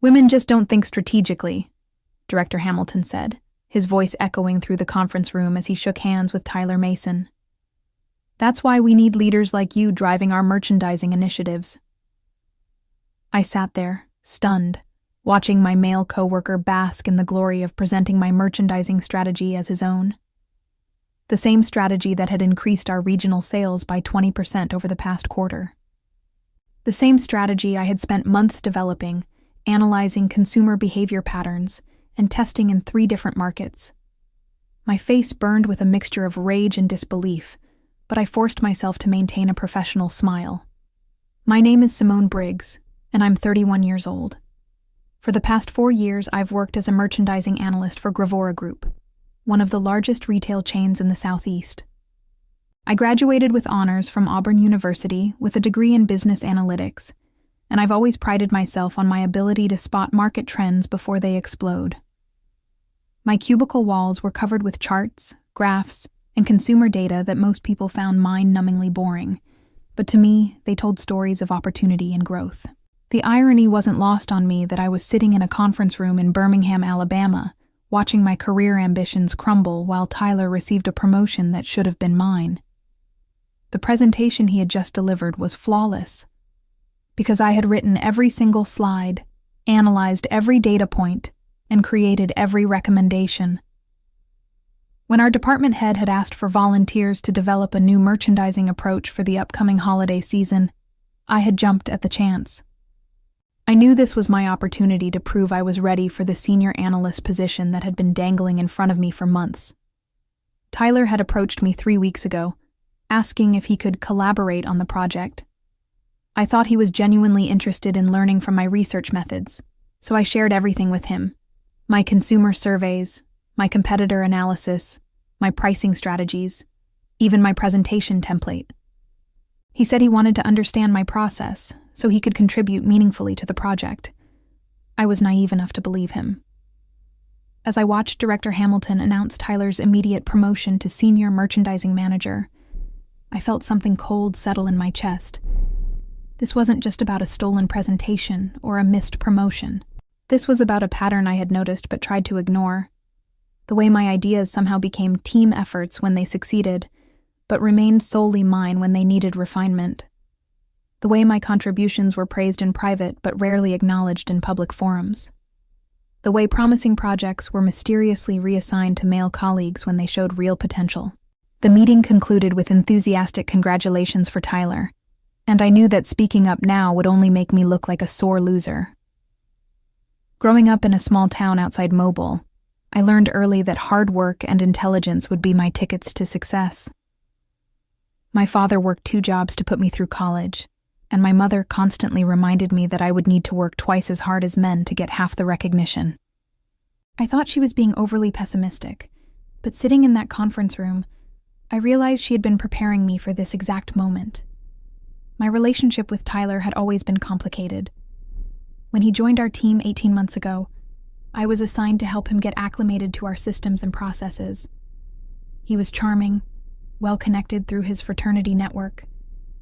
Women just don't think strategically, Director Hamilton said, his voice echoing through the conference room as he shook hands with Tyler Mason. That's why we need leaders like you driving our merchandising initiatives. I sat there, stunned, watching my male coworker bask in the glory of presenting my merchandising strategy as his own. The same strategy that had increased our regional sales by 20% over the past quarter. The same strategy I had spent months developing, analyzing consumer behavior patterns, and testing in 3 different markets. My face burned with a mixture of rage and disbelief, but I forced myself to maintain a professional smile. My name is Simone Briggs, and I'm 31 years old. For the past 4 years, I've worked as a merchandising analyst for Gravora Group, one of the largest retail chains in the Southeast. I graduated with honors from Auburn University with a degree in business analytics, and I've always prided myself on my ability to spot market trends before they explode. My cubicle walls were covered with charts, graphs, and consumer data that most people found mind-numbingly boring, but to me, they told stories of opportunity and growth. The irony wasn't lost on me that I was sitting in a conference room in Birmingham, Alabama, watching my career ambitions crumble while Tyler received a promotion that should have been mine. The presentation he had just delivered was flawless, because I had written every single slide, analyzed every data point, and created every recommendation. When our department head had asked for volunteers to develop a new merchandising approach for the upcoming holiday season, I had jumped at the chance. I knew this was my opportunity to prove I was ready for the senior analyst position that had been dangling in front of me for months. Tyler had approached me 3 weeks ago, asking if he could collaborate on the project. I thought he was genuinely interested in learning from my research methods, so I shared everything with him: my consumer surveys, my competitor analysis, my pricing strategies, even my presentation template. He said he wanted to understand my process so he could contribute meaningfully to the project. I was naive enough to believe him. As I watched Director Hamilton announce Tyler's immediate promotion to Senior Merchandising Manager, I felt something cold settle in my chest. This wasn't just about a stolen presentation or a missed promotion. This was about a pattern I had noticed but tried to ignore. The way my ideas somehow became team efforts when they succeeded, but remained solely mine when they needed refinement. The way my contributions were praised in private but rarely acknowledged in public forums. The way promising projects were mysteriously reassigned to male colleagues when they showed real potential. The meeting concluded with enthusiastic congratulations for Tyler, and I knew that speaking up now would only make me look like a sore loser. Growing up in a small town outside Mobile, I learned early that hard work and intelligence would be my tickets to success. My father worked 2 jobs to put me through college, and my mother constantly reminded me that I would need to work twice as hard as men to get half the recognition. I thought she was being overly pessimistic, but sitting in that conference room, I realized she had been preparing me for this exact moment. My relationship with Tyler had always been complicated. When he joined our team 18 months ago, I was assigned to help him get acclimated to our systems and processes. He was charming, well-connected through his fraternity network,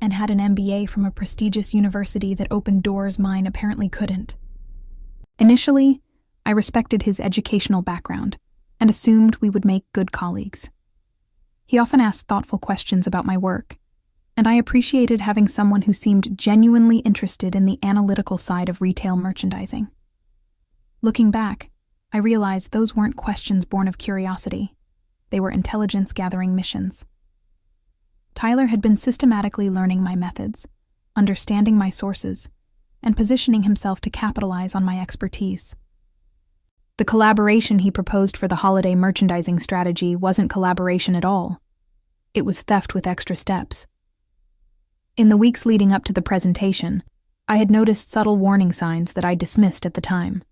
and had an MBA from a prestigious university that opened doors mine apparently couldn't. Initially, I respected his educational background and assumed we would make good colleagues. He often asked thoughtful questions about my work, and I appreciated having someone who seemed genuinely interested in the analytical side of retail merchandising. Looking back, I realized those weren't questions born of curiosity. They were intelligence-gathering missions. Tyler had been systematically learning my methods, understanding my sources, and positioning himself to capitalize on my expertise. The collaboration he proposed for the holiday merchandising strategy wasn't collaboration at all. It was theft with extra steps. In the weeks leading up to the presentation, I had noticed subtle warning signs that I dismissed at the time.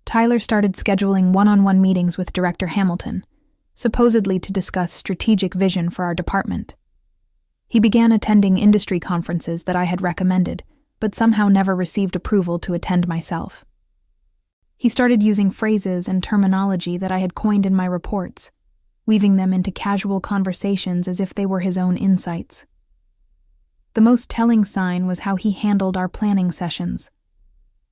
Tyler started scheduling one-on-one meetings with Director Hamilton, supposedly to discuss strategic vision for our department. He began attending industry conferences that I had recommended, but somehow never received approval to attend myself. He started using phrases and terminology that I had coined in my reports, weaving them into casual conversations as if they were his own insights. The most telling sign was how he handled our planning sessions.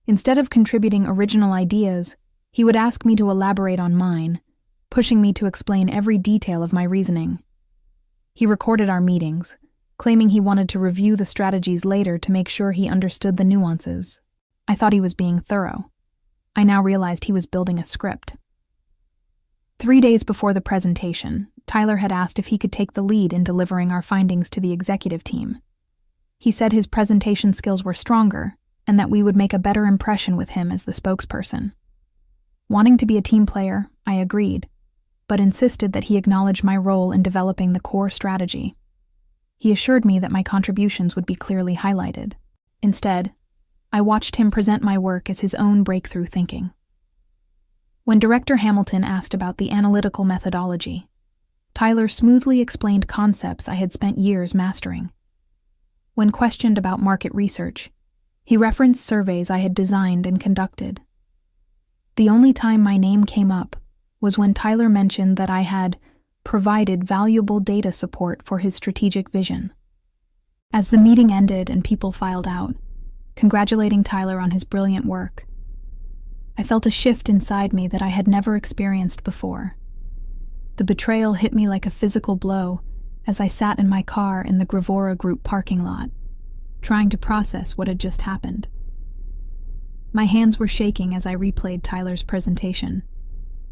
Instead of contributing original ideas, he would ask me to elaborate on mine, pushing me to explain every detail of my reasoning. He recorded our meetings, claiming he wanted to review the strategies later to make sure he understood the nuances. I thought he was being thorough. I now realized he was building a script. 3 days before the presentation, Tyler had asked if he could take the lead in delivering our findings to the executive team. He said his presentation skills were stronger and that we would make a better impression with him as the spokesperson. Wanting to be a team player, I agreed, but insisted that he acknowledge my role in developing the core strategy. He assured me that my contributions would be clearly highlighted. Instead, I watched him present my work as his own breakthrough thinking. When Director Hamilton asked about the analytical methodology, Tyler smoothly explained concepts I had spent years mastering. When questioned about market research, he referenced surveys I had designed and conducted. The only time my name came up was when Tyler mentioned that I had provided valuable data support for his strategic vision. As the meeting ended and people filed out, congratulating Tyler on his brilliant work, I felt a shift inside me that I had never experienced before. The betrayal hit me like a physical blow as I sat in my car in the Gravora Group parking lot, trying to process what had just happened. My hands were shaking as I replayed Tyler's presentation,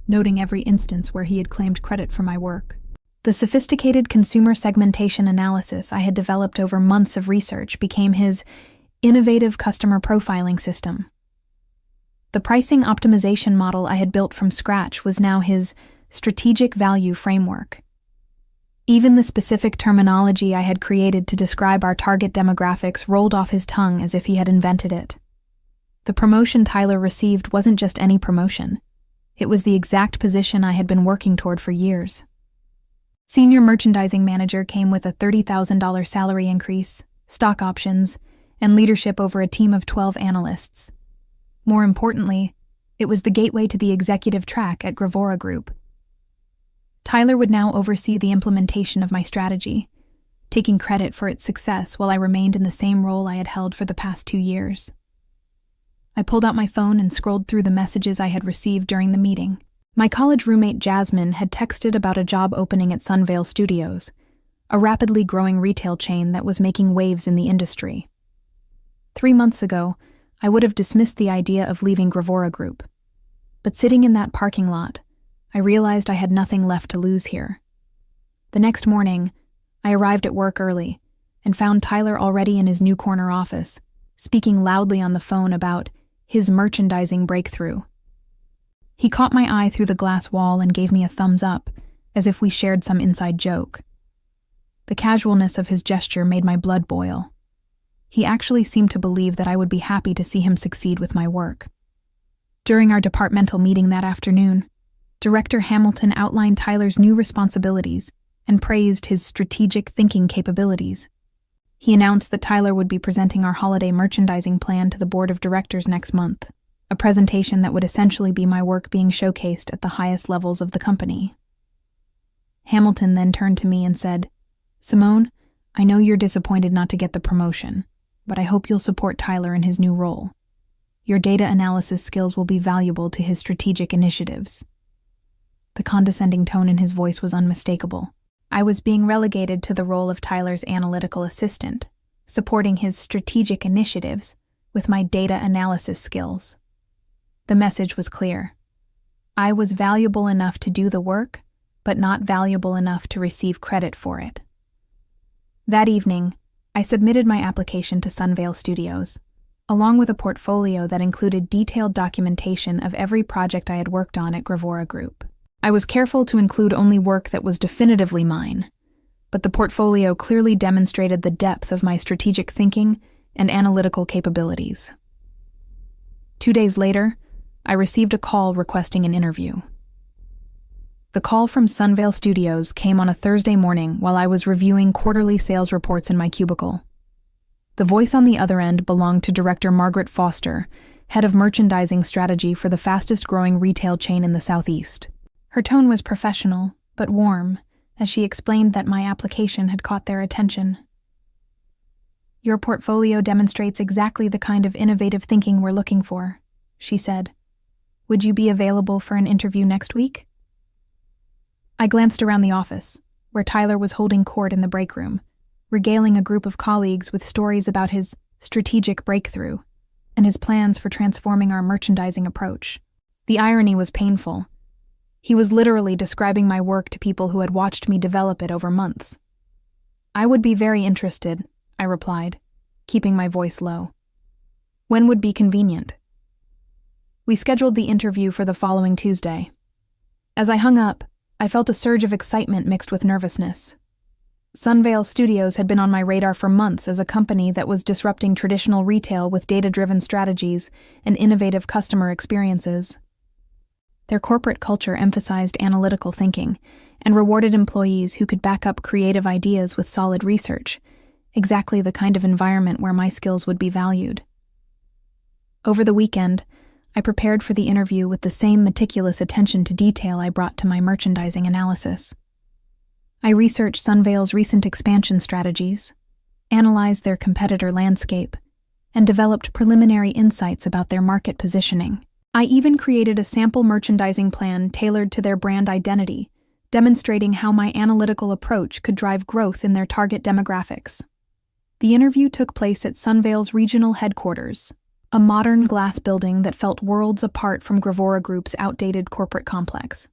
noting every instance where he had claimed credit for my work. The sophisticated consumer segmentation analysis I had developed over months of research became his innovative customer profiling system. The pricing optimization model I had built from scratch was now his strategic value framework. Even the specific terminology I had created to describe our target demographics rolled off his tongue as if he had invented it. The promotion Tyler received wasn't just any promotion. It was the exact position I had been working toward for years. Senior merchandising manager came with a $30,000 salary increase, stock options, and leadership over a team of 12 analysts. More importantly, it was the gateway to the executive track at Gravora Group. Tyler would now oversee the implementation of my strategy, taking credit for its success while I remained in the same role I had held for the past 2 years. I pulled out my phone and scrolled through the messages I had received during the meeting. My college roommate Jasmine had texted about a job opening at Sunvale Studios, a rapidly growing retail chain that was making waves in the industry. 3 months ago, I would have dismissed the idea of leaving Gravora Group. But sitting in that parking lot, I realized I had nothing left to lose here. The next morning, I arrived at work early and found Tyler already in his new corner office, speaking loudly on the phone about his merchandising breakthrough. He caught my eye through the glass wall and gave me a thumbs up, as if we shared some inside joke. The casualness of his gesture made my blood boil. He actually seemed to believe that I would be happy to see him succeed with my work. During our departmental meeting that afternoon, Director Hamilton outlined Tyler's new responsibilities and praised his strategic thinking capabilities. He announced that Tyler would be presenting our holiday merchandising plan to the board of directors next month, a presentation that would essentially be my work being showcased at the highest levels of the company. Hamilton then turned to me and said, "Simone, I know you're disappointed not to get the promotion, but I hope you'll support Tyler in his new role. Your data analysis skills will be valuable to his strategic initiatives." The condescending tone in his voice was unmistakable. I was being relegated to the role of Tyler's analytical assistant, supporting his strategic initiatives with my data analysis skills. The message was clear. I was valuable enough to do the work, but not valuable enough to receive credit for it. That evening, I submitted my application to Sunvale Studios, along with a portfolio that included detailed documentation of every project I had worked on at Gravora Group. I was careful to include only work that was definitively mine, but the portfolio clearly demonstrated the depth of my strategic thinking and analytical capabilities. 2 days later, I received a call requesting an interview. The call from Sunvale Studios came on a Thursday morning while I was reviewing quarterly sales reports in my cubicle. The voice on the other end belonged to Director Margaret Foster, head of merchandising strategy for the fastest-growing retail chain in the Southeast. Her tone was professional, but warm, as she explained that my application had caught their attention. Your portfolio demonstrates exactly the kind of innovative thinking we're looking for, she said. Would you be available for an interview next week? I glanced around the office, where Tyler was holding court in the break room, regaling a group of colleagues with stories about his strategic breakthrough and his plans for transforming our merchandising approach. The irony was painful. He was literally describing my work to people who had watched me develop it over months. I would be very interested, I replied, keeping my voice low. When would be convenient? We scheduled the interview for the following Tuesday. As I hung up, I felt a surge of excitement mixed with nervousness. Sunvale Studios had been on my radar for months as a company that was disrupting traditional retail with data-driven strategies and innovative customer experiences. Their corporate culture emphasized analytical thinking and rewarded employees who could back up creative ideas with solid research, exactly the kind of environment where my skills would be valued. Over the weekend, I prepared for the interview with the same meticulous attention to detail I brought to my merchandising analysis. I researched Sunvale's recent expansion strategies, analyzed their competitor landscape, and developed preliminary insights about their market positioning. I even created a sample merchandising plan tailored to their brand identity, demonstrating how my analytical approach could drive growth in their target demographics. The interview took place at Sunvale's regional headquarters, a modern glass building that felt worlds apart from Gravora Group's outdated corporate complex.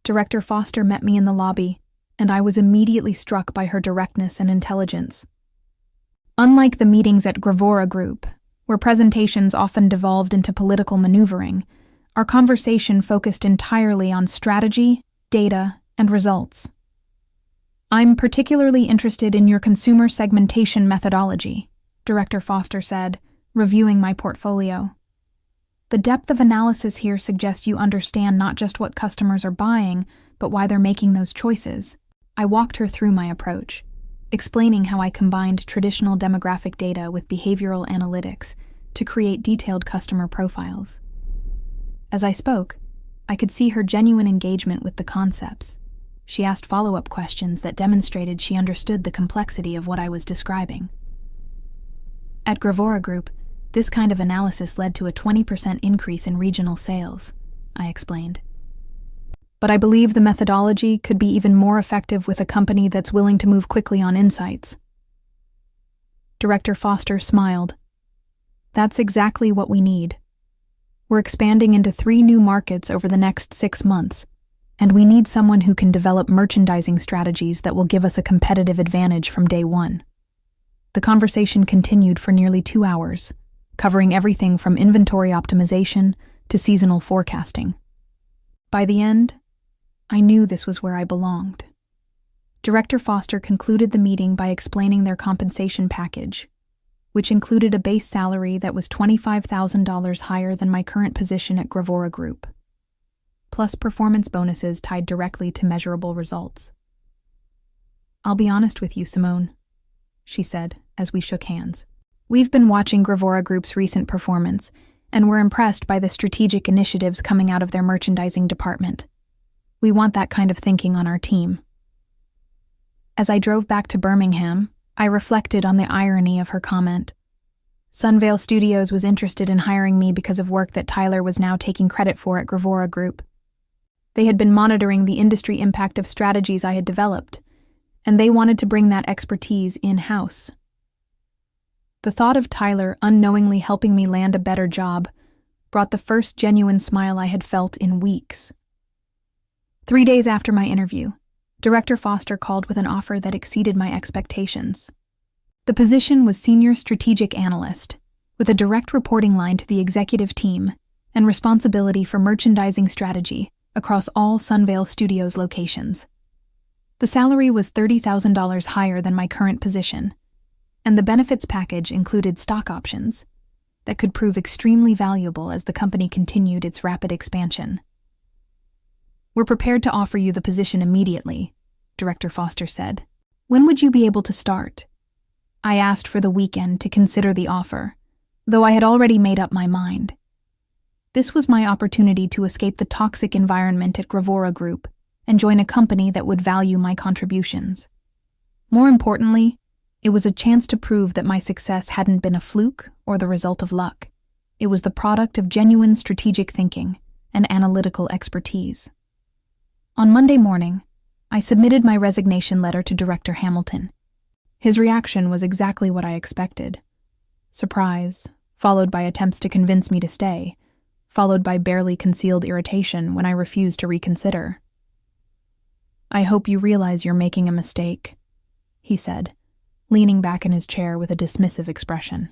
Director Foster met me in the lobby, and I was immediately struck by her directness and intelligence. Unlike the meetings at Gravora Group, where presentations often devolved into political maneuvering, our conversation focused entirely on strategy, data, and results. I'm particularly interested in your consumer segmentation methodology, Director Foster said, reviewing my portfolio. The depth of analysis here suggests you understand not just what customers are buying, but why they're making those choices. I walked her through my approach, explaining how I combined traditional demographic data with behavioral analytics to create detailed customer profiles. As I spoke, I could see her genuine engagement with the concepts. She asked follow-up questions that demonstrated she understood the complexity of what I was describing. At Gravora Group, this kind of analysis led to a 20% increase in regional sales, I explained. But I believe the methodology could be even more effective with a company that's willing to move quickly on insights. Director Foster smiled. That's exactly what we need. We're expanding into 3 new markets over the next 6 months, and we need someone who can develop merchandising strategies that will give us a competitive advantage from day one. The conversation continued for nearly 2 hours, covering everything from inventory optimization to seasonal forecasting. By the end, I knew this was where I belonged. Director Foster concluded the meeting by explaining their compensation package, which included a base salary that was $25,000 higher than my current position at Gravora Group, plus performance bonuses tied directly to measurable results. I'll be honest with you, Simone, she said as we shook hands. We've been watching Gravora Group's recent performance, and we're impressed by the strategic initiatives coming out of their merchandising department. We want that kind of thinking on our team. As I drove back to Birmingham, I reflected on the irony of her comment. Sunvale Studios was interested in hiring me because of work that Tyler was now taking credit for at Gravora Group. They had been monitoring the industry impact of strategies I had developed, and they wanted to bring that expertise in-house. The thought of Tyler unknowingly helping me land a better job brought the first genuine smile I had felt in weeks. 3 days after my interview, Director Foster called with an offer that exceeded my expectations. The position was Senior Strategic Analyst, with a direct reporting line to the executive team and responsibility for merchandising strategy across all Sunvale Studios locations. The salary was $30,000 higher than my current position, and the benefits package included stock options that could prove extremely valuable as the company continued its rapid expansion. We're prepared to offer you the position immediately, Director Foster said. When would you be able to start? I asked for the weekend to consider the offer, though I had already made up my mind. This was my opportunity to escape the toxic environment at Gravora Group and join a company that would value my contributions. More importantly, It was a chance to prove that my success hadn't been a fluke or the result of luck. It was the product of genuine strategic thinking and analytical expertise. On Monday morning, I submitted my resignation letter to Director Hamilton. His reaction was exactly what I expected. Surprise, followed by attempts to convince me to stay, followed by barely concealed irritation when I refused to reconsider. "I hope you realize you're making a mistake," he said, leaning back in his chair with a dismissive expression.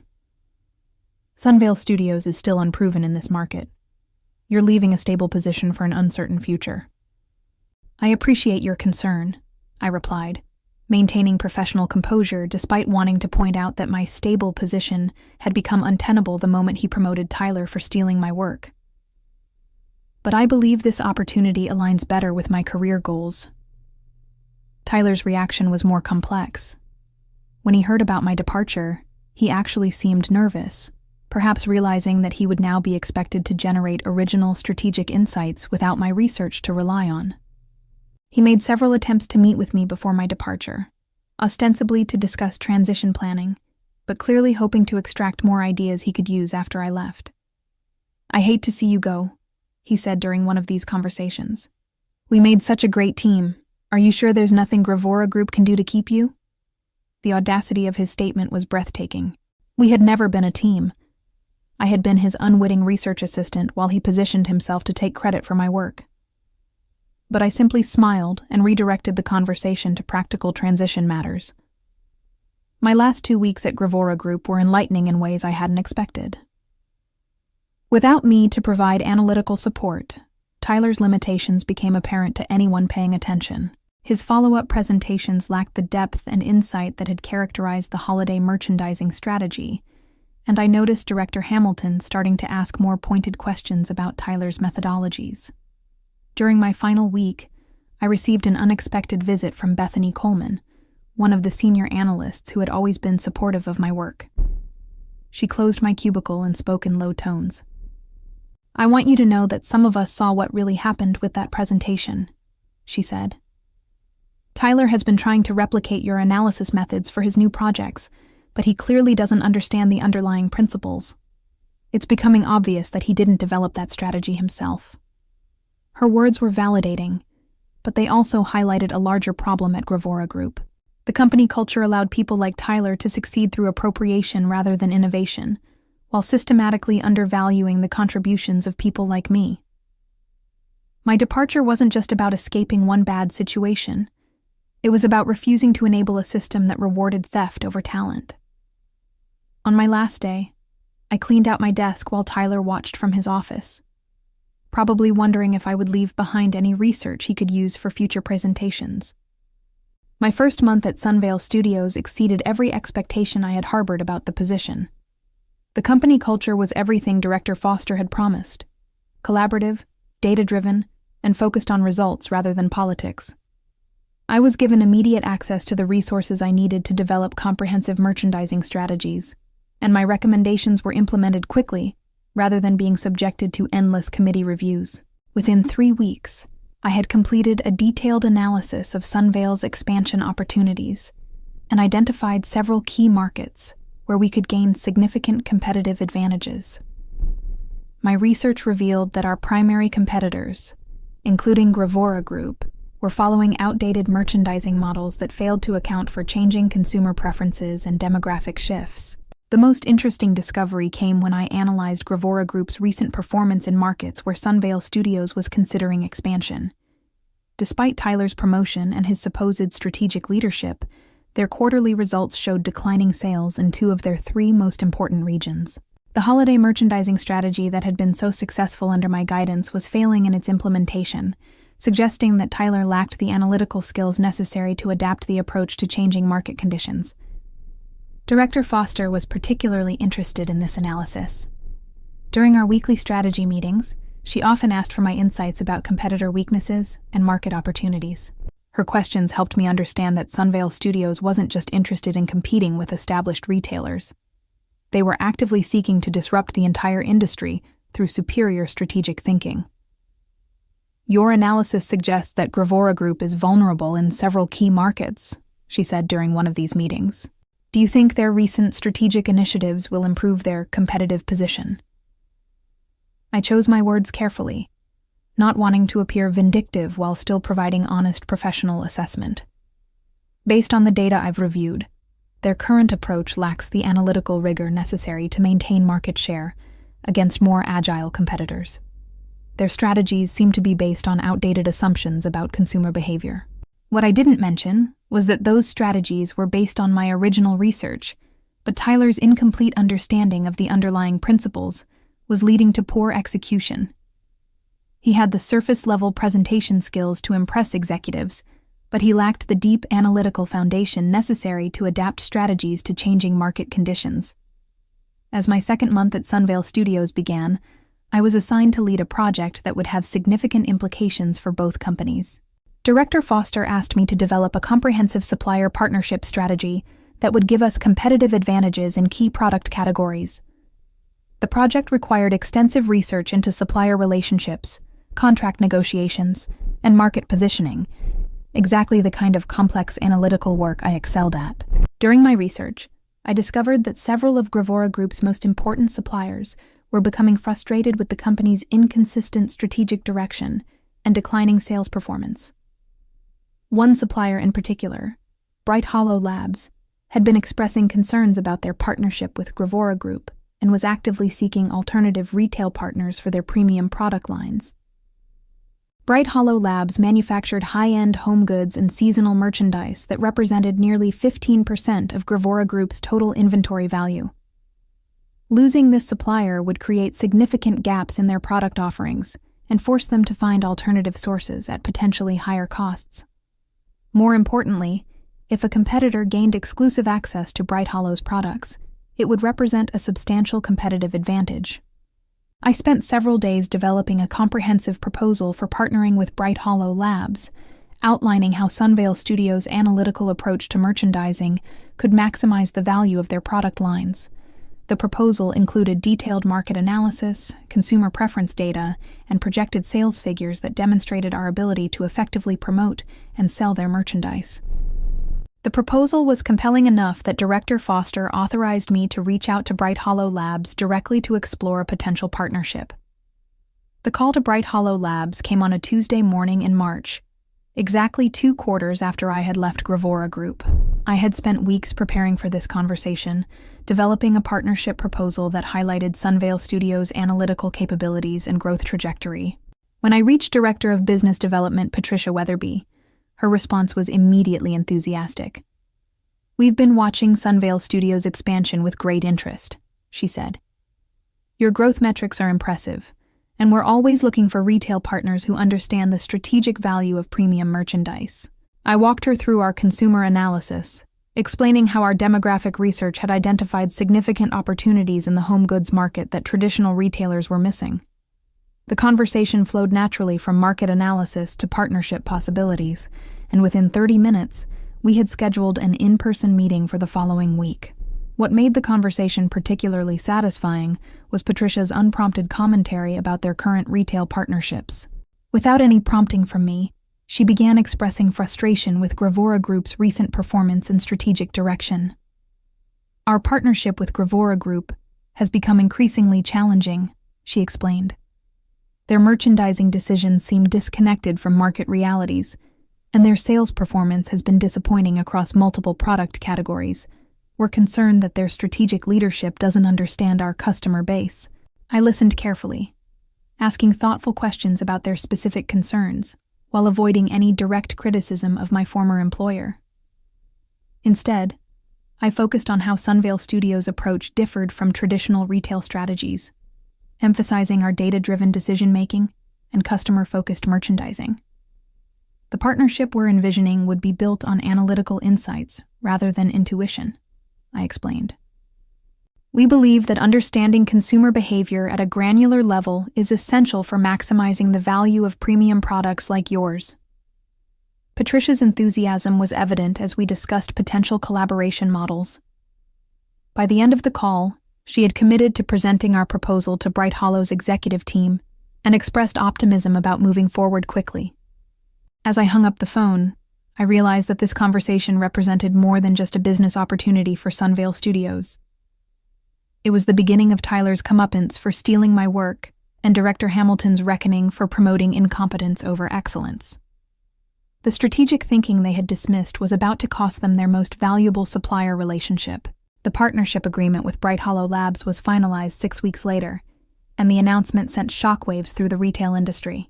"Sunvale Studios is still unproven in this market. You're leaving a stable position for an uncertain future." "I appreciate your concern," I replied, maintaining professional composure despite wanting to point out that my stable position had become untenable the moment he promoted Tyler for stealing my work. "But I believe this opportunity aligns better with my career goals." Tyler's reaction was more complex. When he heard about my departure, he actually seemed nervous, perhaps realizing that he would now be expected to generate original strategic insights without my research to rely on. He made several attempts to meet with me before my departure, ostensibly to discuss transition planning, but clearly hoping to extract more ideas he could use after I left. "I hate to see you go," he said during one of these conversations. "We made such a great team. Are you sure there's nothing Gravora Group can do to keep you?" The audacity of his statement was breathtaking. We had never been a team. I had been his unwitting research assistant while he positioned himself to take credit for my work. But I simply smiled and redirected the conversation to practical transition matters. My last 2 weeks at Gravora Group were enlightening in ways I hadn't expected. Without me to provide analytical support, Tyler's limitations became apparent to anyone paying attention. His follow-up presentations lacked the depth and insight that had characterized the holiday merchandising strategy, and I noticed Director Hamilton starting to ask more pointed questions about Tyler's methodologies. During my final week, I received an unexpected visit from Bethany Coleman, one of the senior analysts who had always been supportive of my work. She closed my cubicle and spoke in low tones. "I want you to know that some of us saw what really happened with that presentation," she said. "Tyler has been trying to replicate your analysis methods for his new projects, but he clearly doesn't understand the underlying principles. It's becoming obvious that he didn't develop that strategy himself." Her words were validating, but they also highlighted a larger problem at Gravora Group. The company culture allowed people like Tyler to succeed through appropriation rather than innovation, while systematically undervaluing the contributions of people like me. My departure wasn't just about escaping one bad situation. It was about refusing to enable a system that rewarded theft over talent. On my last day, I cleaned out my desk while Tyler watched from his office, probably wondering if I would leave behind any research he could use for future presentations. My first month at Sunvale Studios exceeded every expectation I had harbored about the position. The company culture was everything Director Foster had promised: collaborative, data-driven, and focused on results rather than politics. I was given immediate access to the resources I needed to develop comprehensive merchandising strategies, and my recommendations were implemented quickly, rather than being subjected to endless committee reviews. Within 3 weeks, I had completed a detailed analysis of Sunvale's expansion opportunities and identified several key markets where we could gain significant competitive advantages. My research revealed that our primary competitors, including Gravora Group, were following outdated merchandising models that failed to account for changing consumer preferences and demographic shifts. The most interesting discovery came when I analyzed Gravora Group's recent performance in markets where Sunvale Studios was considering expansion. Despite Tyler's promotion and his supposed strategic leadership, their quarterly results showed declining sales in 2 of their 3 most important regions. The holiday merchandising strategy that had been so successful under my guidance was failing in its implementation, suggesting that Tyler lacked the analytical skills necessary to adapt the approach to changing market conditions. Director Foster was particularly interested in this analysis. During our weekly strategy meetings, she often asked for my insights about competitor weaknesses and market opportunities. Her questions helped me understand that Sunvale Studios wasn't just interested in competing with established retailers. They were actively seeking to disrupt the entire industry through superior strategic thinking. "Your analysis suggests that Gravora Group is vulnerable in several key markets," she said during one of these meetings. Do you think their recent strategic initiatives will improve their competitive position? I chose my words carefully, not wanting to appear vindictive while still providing honest professional assessment. Based on the data I've reviewed, their current approach lacks the analytical rigor necessary to maintain market share against more agile competitors. Their strategies seem to be based on outdated assumptions about consumer behavior. What I didn't mention was that those strategies were based on my original research, but Tyler's incomplete understanding of the underlying principles was leading to poor execution. He had the surface-level presentation skills to impress executives, but he lacked the deep analytical foundation necessary to adapt strategies to changing market conditions. As my second month at Sunvale Studios began, I was assigned to lead a project that would have significant implications for both companies. Director Foster asked me to develop a comprehensive supplier partnership strategy that would give us competitive advantages in key product categories. The project required extensive research into supplier relationships, contract negotiations, and market positioning, exactly the kind of complex analytical work I excelled at. During my research, I discovered that several of Gravora Group's most important suppliers were becoming frustrated with the company's inconsistent strategic direction and declining sales performance. One supplier in particular, Bright Hollow Labs, had been expressing concerns about their partnership with Gravora Group and was actively seeking alternative retail partners for their premium product lines. Bright Hollow Labs manufactured high-end home goods and seasonal merchandise that represented nearly 15% of Gravora Group's total inventory value. Losing this supplier would create significant gaps in their product offerings and force them to find alternative sources at potentially higher costs. More importantly, if a competitor gained exclusive access to Bright Hollow's products, it would represent a substantial competitive advantage. I spent several days developing a comprehensive proposal for partnering with Bright Hollow Labs, outlining how Sunvale Studios' analytical approach to merchandising could maximize the value of their product lines. The proposal included detailed market analysis, consumer preference data, and projected sales figures that demonstrated our ability to effectively promote and sell their merchandise. The proposal was compelling enough that Director Foster authorized me to reach out to Bright Hollow Labs directly to explore a potential partnership. The call to Bright Hollow Labs came on a Tuesday morning in March, exactly 2 quarters after I had left Gravora Group. I had spent weeks preparing for this conversation, developing a partnership proposal that highlighted Sunvale Studios' analytical capabilities and growth trajectory. When I reached Director of Business Development Patricia Weatherby, her response was immediately enthusiastic. "We've been watching Sunvale Studios' expansion with great interest," she said. "Your growth metrics are impressive, and we're always looking for retail partners who understand the strategic value of premium merchandise." I walked her through our consumer analysis, explaining how our demographic research had identified significant opportunities in the home goods market that traditional retailers were missing. The conversation flowed naturally from market analysis to partnership possibilities, and within 30 minutes, we had scheduled an in-person meeting for the following week. What made the conversation particularly satisfying was Patricia's unprompted commentary about their current retail partnerships. Without any prompting from me, she began expressing frustration with Gravora Group's recent performance and strategic direction. "Our partnership with Gravora Group has become increasingly challenging," she explained. "Their merchandising decisions seem disconnected from market realities, and their sales performance has been disappointing across multiple product categories. We're concerned that their strategic leadership doesn't understand our customer base." I listened carefully, asking thoughtful questions about their specific concerns, while avoiding any direct criticism of my former employer. Instead, I focused on how Sunvale Studios' approach differed from traditional retail strategies, emphasizing our data-driven decision-making and customer-focused merchandising. The partnership we're envisioning would be built on analytical insights rather than intuition, I explained. "We believe that understanding consumer behavior at a granular level is essential for maximizing the value of premium products like yours." Patricia's enthusiasm was evident as we discussed potential collaboration models. By the end of the call, she had committed to presenting our proposal to Bright Hollow's executive team and expressed optimism about moving forward quickly. As I hung up the phone, I realized that this conversation represented more than just a business opportunity for Sunvale Studios. It was the beginning of Tyler's comeuppance for stealing my work and Director Hamilton's reckoning for promoting incompetence over excellence. The strategic thinking they had dismissed was about to cost them their most valuable supplier relationship. The partnership agreement with Bright Hollow Labs was finalized 6 weeks later, and the announcement sent shockwaves through the retail industry.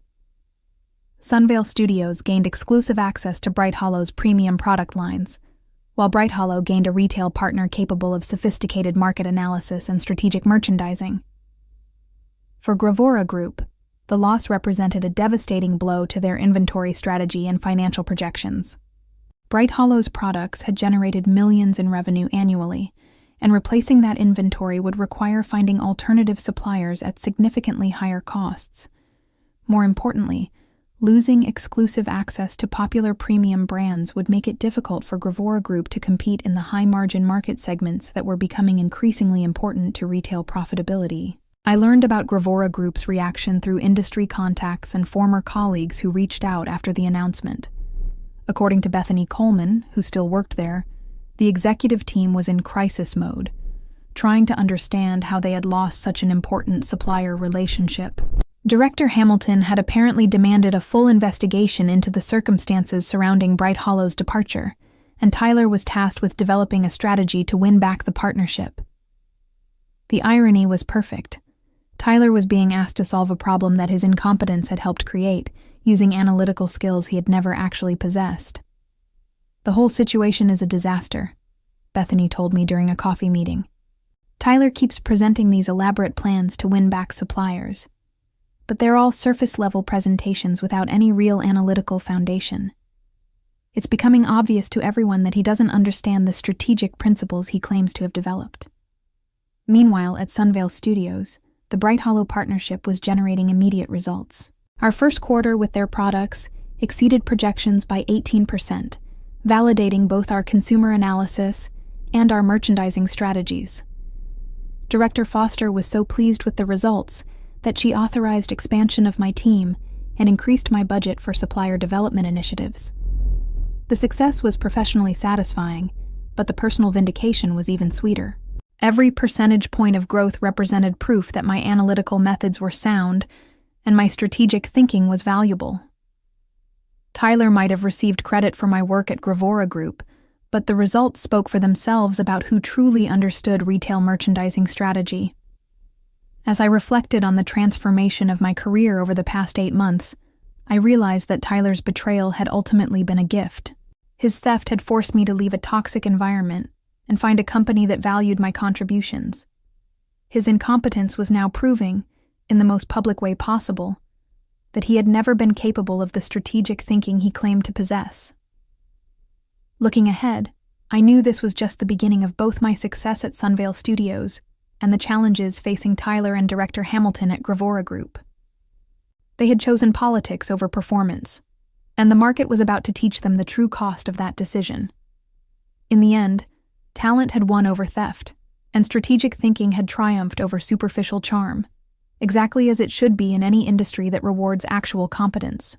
Sunvale Studios gained exclusive access to Bright Hollow's premium product lines, while Bright Hollow gained a retail partner capable of sophisticated market analysis and strategic merchandising. For Gravora Group, the loss represented a devastating blow to their inventory strategy and financial projections. Bright Hollow's products had generated millions in revenue annually, and replacing that inventory would require finding alternative suppliers at significantly higher costs. More importantly, losing exclusive access to popular premium brands would make it difficult for Gravora Group to compete in the high-margin market segments that were becoming increasingly important to retail profitability. I learned about Gravora Group's reaction through industry contacts and former colleagues who reached out after the announcement. According to Bethany Coleman, who still worked there, the executive team was in crisis mode, trying to understand how they had lost such an important supplier relationship. Director Hamilton had apparently demanded a full investigation into the circumstances surrounding Bright Hollow's departure, and Tyler was tasked with developing a strategy to win back the partnership. The irony was perfect. Tyler was being asked to solve a problem that his incompetence had helped create, using analytical skills he had never actually possessed. "The whole situation is a disaster," Bethany told me during a coffee meeting. "Tyler keeps presenting these elaborate plans to win back suppliers, but they're all surface-level presentations without any real analytical foundation. It's becoming obvious to everyone that he doesn't understand the strategic principles he claims to have developed." Meanwhile, at Sunvale Studios, the Bright Hollow partnership was generating immediate results. Our first quarter with their products exceeded projections by 18%, validating both our consumer analysis and our merchandising strategies. Director Foster was so pleased with the results that she authorized expansion of my team and increased my budget for supplier development initiatives. The success was professionally satisfying, but the personal vindication was even sweeter. Every percentage point of growth represented proof that my analytical methods were sound and my strategic thinking was valuable. Tyler might have received credit for my work at Gravora Group, but the results spoke for themselves about who truly understood retail merchandising strategy. As I reflected on the transformation of my career over the past 8 months, I realized that Tyler's betrayal had ultimately been a gift. His theft had forced me to leave a toxic environment and find a company that valued my contributions. His incompetence was now proving, in the most public way possible, that he had never been capable of the strategic thinking he claimed to possess. Looking ahead, I knew this was just the beginning of both my success at Sunvale Studios and the challenges facing Tyler and Director Hamilton at Gravora Group. They had chosen politics over performance, and the market was about to teach them the true cost of that decision. In the end, talent had won over theft, and strategic thinking had triumphed over superficial charm, exactly as it should be in any industry that rewards actual competence.